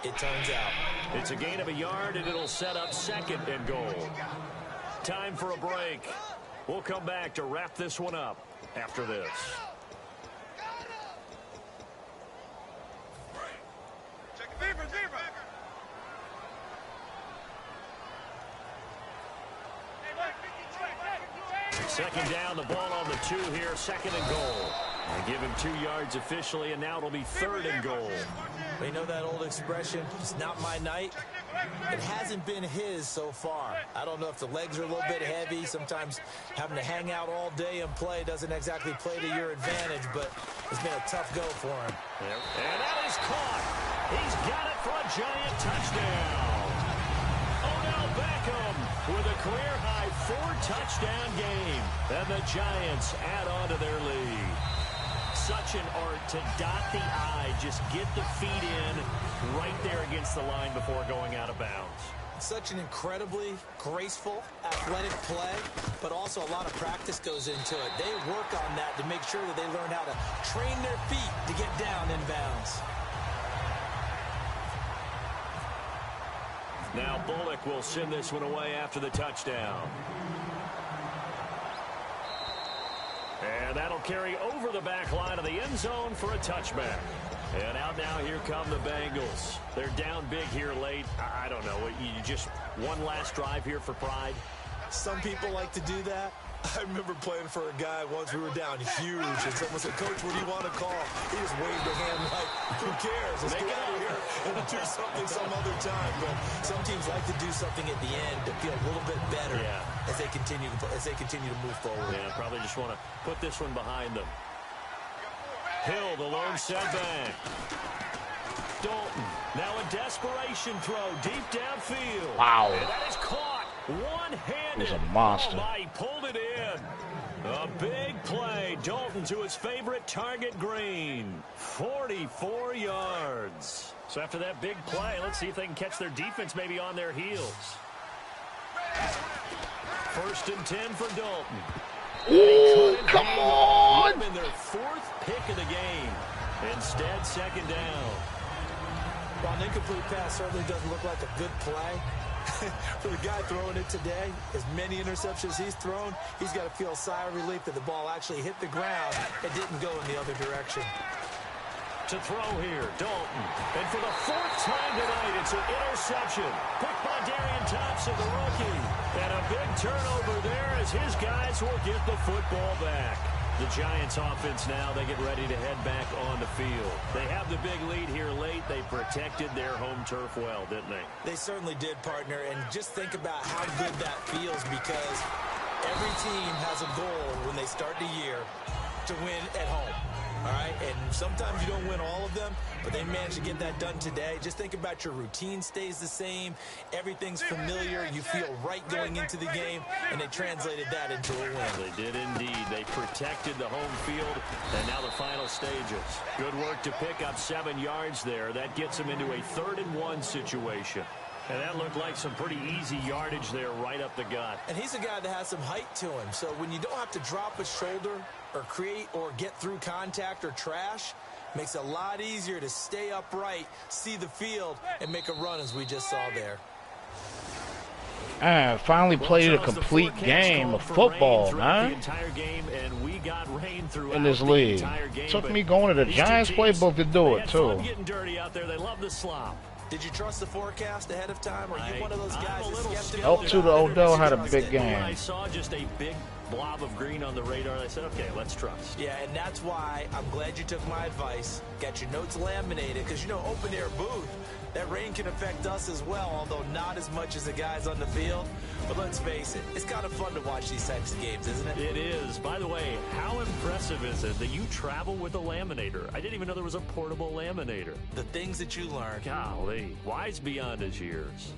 it turns out. It's a gain of a yard, and it'll set up 2nd and goal. Time for a break. We'll come back to wrap this one up after this. Second down, the ball on the 2 here, 2nd and goal. They give him 2 yards officially, and now it'll be 3rd and goal. We know that old expression, it's not my night. It hasn't been his so far. I don't know if the legs are a little bit heavy. Sometimes having to hang out all day and play doesn't exactly play to your advantage, but it's been a tough go for him. And that is caught. He's got it for a giant touchdown. Odell Beckham with a career-high 4-touchdown game. And the Giants add on to their lead. Such an art to dot the I, just get the feet in right there against the line before going out of bounds. Such an incredibly graceful, athletic play, but also a lot of practice goes into it. They work on that to make sure that they learn how to train their feet to get down in bounds. Now Bullock will send this one away after the touchdown. And that'll carry over the back line of the end zone for a touchback. And out now, here come the Bengals. They're down big here late. I don't know. You just one last drive here for pride? Some people like to do that. I remember playing for a guy once. We were down huge, and someone said, "Coach, what do you want to call?" He just waved a hand like, "Who cares? Let's get out of here and do something some other time." But some teams like to do something at the end to feel a little bit better as they continue to move forward. Yeah, probably just want to put this one behind them. Hill, the lone setback. Dalton, now a desperation throw deep downfield. Wow. And that is caught one-handed. He's a monster. Oh, my, he pulled it in. A big play. Dalton to his favorite target, Green. 44 yards. So after that big play, let's see if they can catch their defense maybe on their heels. 1st and 10 for Dalton. Ooh, come on! Been their 4th pick of the game. Instead, 2nd down. Well, an incomplete pass certainly doesn't look like a good play. For the guy throwing it today, as many interceptions he's thrown, he's got to feel a sigh of relief that the ball actually hit the ground and didn't go in the other direction. To throw here, Dalton. And for the 4th time tonight, it's an interception. Picked by Darian Thompson, the rookie. And a big turnover there as his guys will get the football back. The Giants offense now, they get ready to head back on the field. They have the big lead here late. They protected their home turf well, didn't they? They certainly did, partner. And just think about how good that feels, because every team has a goal when they start the year to win at home. All right, and sometimes you don't win all of them, but they managed to get that done today. Just think about your routine stays the same. Everything's familiar. You feel right going into the game, and they translated that into a win. They did indeed. They protected the home field, and now the final stages. Good work to pick up 7 yards there. That gets them into a 3rd and 1 situation. And that looked like some pretty easy yardage there right up the gut. And he's a guy that has some height to him. So when you don't have to drop a shoulder or create or get through contact or trash, makes it a lot easier to stay upright, see the field, and make a run as we just saw there. Finally played a complete game of football, man. The entire game, and we got rain in this league. Took me going to the Giants playbook to do it, too. Getting dirty out there. They love the slop. Did you trust the forecast ahead of time? Or are you one of those guys that's skeptical? Help to the Odell had a big game. I saw just a big blob of green on the radar. I said, okay, let's trust. Yeah, and that's why I'm glad you took my advice. Got your notes laminated, because, you know, open-air booth, that rain can affect us as well, although not as much as the guys on the field. But let's face it, it's kind of fun to watch these types of games, isn't it? It is. By the way, how impressive is it that you travel with a laminator? I didn't even know there was a portable laminator. The things that you learn. Golly, wise beyond his years.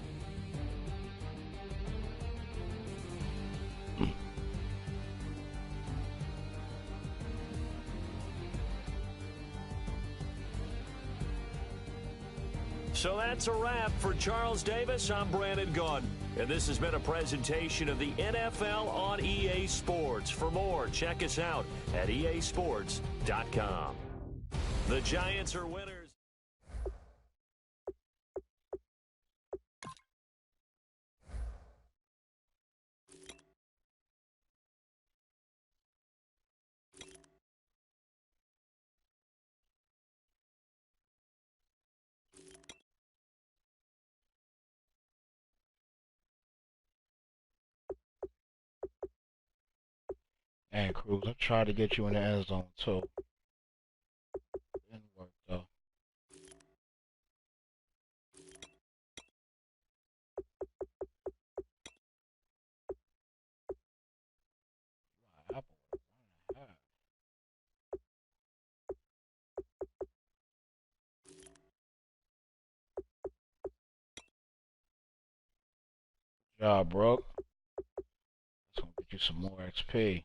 So that's a wrap for Charles Davis. I'm Brandon Gaudin. And this has been a presentation of the NFL on EA Sports. For more, check us out at easports.com. The Giants are winners. And Cruz, I tried to get you in the end zone too. Didn't work though. Apple, 1.5. Good job, bro. That's gonna get you some more XP.